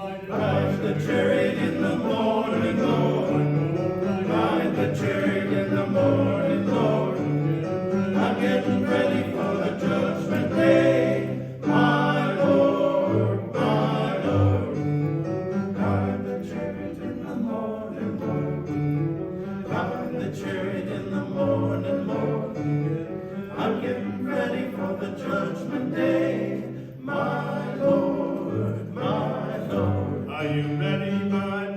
Ride the chariot in the morning, Lord. Ride the chariot in the morning, Lord. I'm getting ready for the judgment day, my Lord, my Lord. Ride the chariot in the morning, Lord. Ride the chariot in the morning, Lord. I'm getting ready for the judgment day, my Lord, my Lord. Are you ready, my